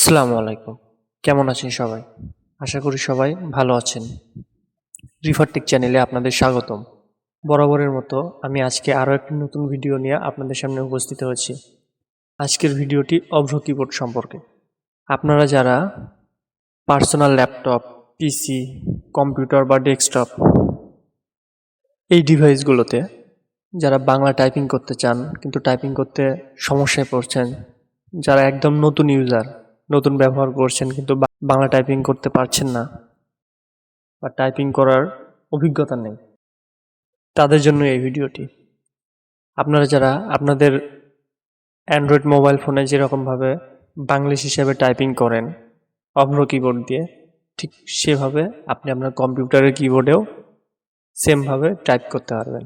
আসসালামু আলাইকুম। কেমন আছেন সবাই? আশা করি সবাই ভালো আছেন। রিফাট চ্যানেলে আপনাদের স্বাগতম। বরাবরের মতো আমি আজকে আরও একটি নতুন ভিডিও নিয়ে আপনাদের সামনে উপস্থিত হয়েছি। আজকের ভিডিওটি অভ্র কিবোর্ড সম্পর্কে। আপনারা যারা পার্সোনাল ল্যাপটপ, পিসি, কম্পিউটার বা ডেস্কটপ এই ডিভাইসগুলোতে যারা বাংলা টাইপিং করতে চান কিন্তু টাইপিং করতে সমস্যায় পড়ছেন, যারা একদম নতুন ইউজার, নতুন ব্যবহার করছেন কিন্তু বাংলা টাইপিং করতে পারছেন না বা টাইপিং করার অভিজ্ঞতা নেই, তাদের জন্য এই ভিডিওটি। আপনারা যারা আপনাদের অ্যান্ড্রয়েড মোবাইল ফোনে যেরকমভাবে বাংলিশ হিসেবে টাইপিং করেন অভ্র কিবোর্ড দিয়ে, ঠিক সেভাবে আপনি আপনার কম্পিউটারের কিবোর্ডেও সেমভাবে টাইপ করতে পারবেন।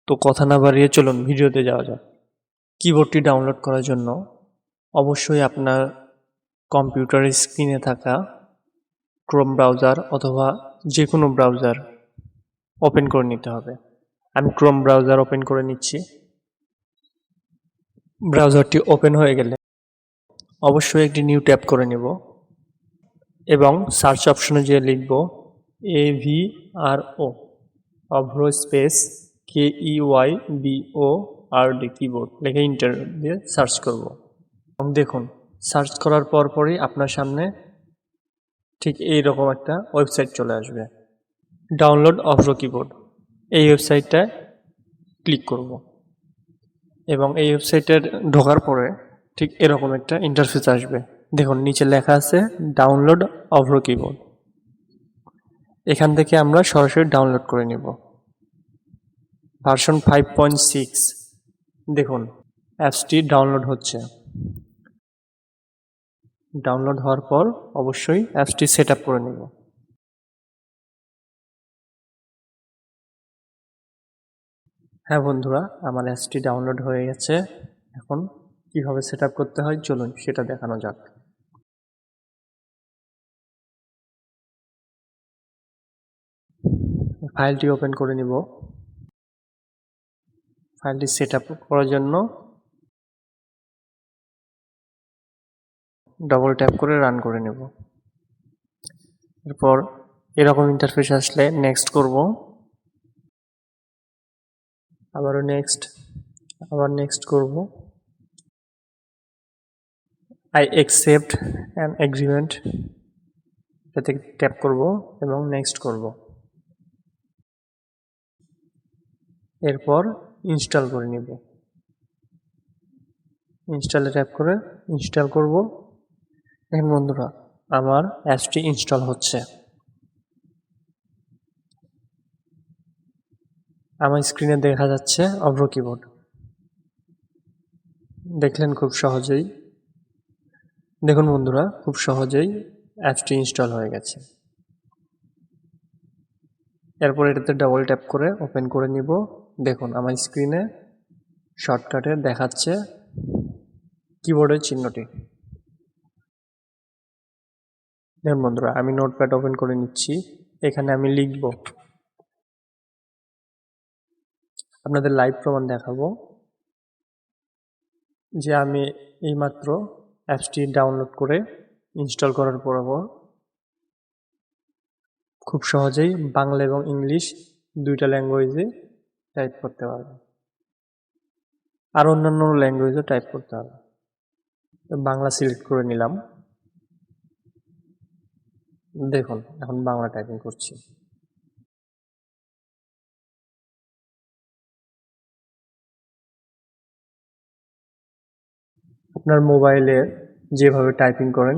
তো কথা না বাড়িয়ে চলুন ভিডিওতে যাওয়া যাক। কিবোর্ডটি ডাউনলোড করার জন্য অবশ্যই আপনার কম্পিউটারের স্ক্রিনে থাকা ক্রোম ব্রাউজার অথবা যে কোনো ব্রাউজার ওপেন করে নিতে হবে। আমি ক্রোম ব্রাউজার ওপেন করে নিচ্ছি। ব্রাউজারটি ওপেন হয়ে গেলে অবশ্যই একটি নিউ ট্যাব করে নেব এবং সার্চ অপশনে যেয়ে লিখব AVRO অভ্র স্পেস KEYBORD কিবোর্ড লিখে ইন্টার দিয়ে সার্চ করব। এবং দেখুন, সার্চ করার পরই আপনার সামনে ঠিক এইরকম একটা ওয়েবসাইট চলে আসবে, ডাউনলোড অভ্র কিবোর্ড। এই ওয়েবসাইটটায় ক্লিক করব এবং এই ওয়েবসাইটে ঢোকার পরে ঠিক এরকম একটা ইন্টারফেস আসবে। দেখুন নিচে লেখা আছে ডাউনলোড অভ্র কিবোর্ড। এখান থেকে আমরা সরাসরি ডাউনলোড করে নিব ভার্সন 5.6। দেখুন অ্যাপসটি ডাউনলোড হচ্ছে। ডাউনলোড হওয়ার পর অবশ্যই অ্যাপসটি সেট আপ করে নেব। হ্যাঁ বন্ধুরা, আমার অ্যাপসটি ডাউনলোড হয়ে গেছে। এখন কিভাবে সেট আপ করতে হয় চলুন সেটা দেখানো যাক। ফাইলটি ওপেন করে নিব। ফাইলটি সেট আপ করার জন্য ডবল ট্যাপ করে রান করে নেব। এরপর এরকম ইন্টারফেস আসলে নেক্সট করব, আবারও নেক্সট, আবার নেক্সট করব। আই অ্যাকসেপ্ট অ্যান এগ্রিমেন্ট এটাতে ট্যাপ করব এবং নেক্সট করব। এরপর ইনস্টল করে নিব। ইনস্টলে ট্যাপ করে ইনস্টল করব। এখন বন্ধুরা আমার অ্যাপসটি ইনস্টল হচ্ছে। আমার স্ক্রিনে দেখা যাচ্ছে অভ্র কিবোর্ড। দেখলেন খুব সহজেই। দেখুন বন্ধুরা, খুব সহজেই অ্যাপসটি ইনস্টল হয়ে গেছে। এরপর এটাতে ডাবল ট্যাপ করে ওপেন করে নিব। দেখুন আমার স্ক্রিনে শর্টকাটে দেখাচ্ছে কিবোর্ডের চিহ্নটি। দেখুন বন্ধুরা, আমি নোটপ্যাড ওপেন করে নিচ্ছি। এখানে আমি লিখব, আপনাদের লাইভ প্রমাণ দেখাবো যে আমি এইমাত্র অ্যাপসটি ডাউনলোড করে ইনস্টল করার পর খুব সহজেই বাংলা এবং ইংলিশ দুইটা ল্যাঙ্গুয়েজে টাইপ করতে পারবে, আর অন্যান্য ল্যাঙ্গুয়েজও টাইপ করতে হবে। বাংলা সিলেক্ট করে নিলাম। দেখুন এখন বাংলা টাইপিং করছি। আপনার মোবাইলে যেভাবে টাইপিং করেন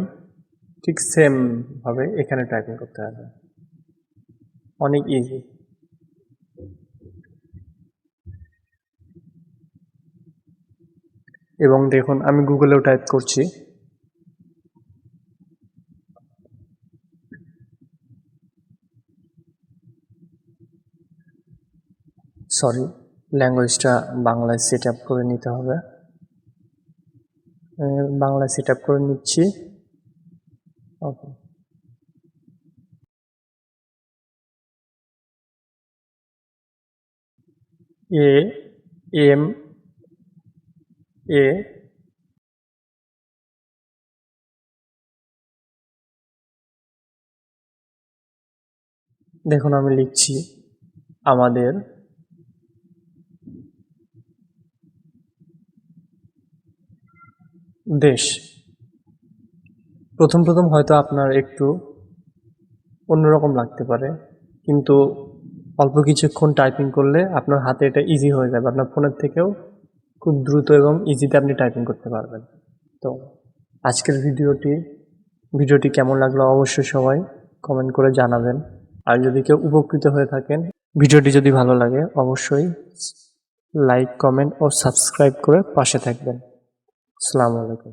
ঠিক সেম ভাবে এখানে টাইপিং করতে হবে, অনেক ইজি। এবং দেখুন আমি গুগলেও টাইপ করছি। সরি, ল্যাঙ্গুয়েজটা বাংলায় সেট আপ করে নিতে হবে। বাংলায় সেট আপ করে নিচ্ছি। ওকে, A দেখুন আমি লিখছি আমাদের দেশ। প্রথম হয়তো আপনার একটু অন্যরকম লাগতে পারে, কিন্তু অল্প কিছুক্ষণ টাইপিং করলে আপনার হাতে এটা ইজি হয়ে যাবে। আপনার ফোনের থেকেও খুব দ্রুত এবং ইজিতে আপনি টাইপিং করতে পারবেন। তো আজকের ভিডিওটি কেমন লাগলো অবশ্যই সবাই কমেন্ট করে জানাবেন। আর যদি কেউ উপকৃত হয়ে থাকেন, ভিডিওটি যদি ভালো লাগে অবশ্যই লাইক, কমেন্ট ও সাবস্ক্রাইব করে পাশে থাকবেন। আসসালামু আলাইকুম।